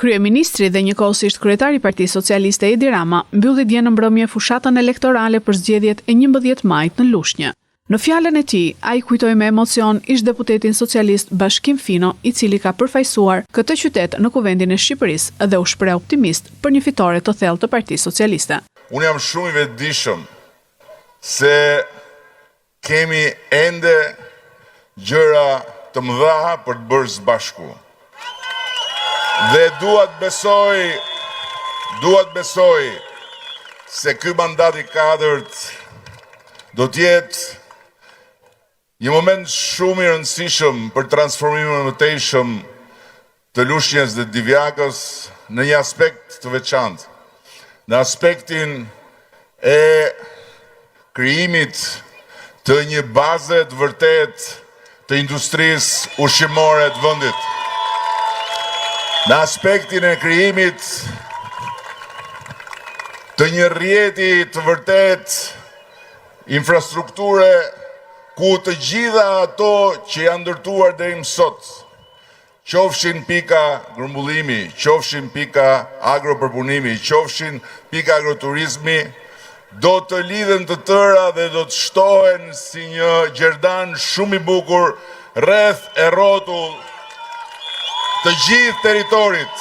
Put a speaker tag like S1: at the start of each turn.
S1: Kryeministri dhe njëkohësisht kryetari i Partisë Socialiste Edi Rama mbylli dje në mbrëmje fushatën elektorale për zgjedhjet e 11 majit në Lushnjë. Në fjalën e tij, ai kujtoi me emocion ish-deputetin socialist Bashkim Fino, i cili ka përfaqësuar këtë qytet në Kuvendin e Shqipërisë dhe u shpreh optimist për një fitore të thellë të Partisë Socialiste.
S2: Unë jam shumë i vetëdijshëm se kemi ende gjëra të mëdha për të bërë së bashku. Dhe duat besoj se ky mandat i katërt do të jetë një moment shumë i rëndësishëm për transformimin e mëtejshëm të Lushnjës dhe Divjakës në një aspekt të veçantë, në aspektin e krijimit të një baze të vërtet të industrisë ushqimore të vendit, në aspektin e krijimit të një rrjeti të vërtet infrastrukture ku të gjitha ato që janë ndërtuar deri më sot, qofshin pika grumbullimi, qofshin pika agropërpunimi, qofshin pika agroturizmi, do të lidhen të tëra dhe do të shtohen si një gjerdan shumë i bukur rreth e rrotull të gjithë territorit.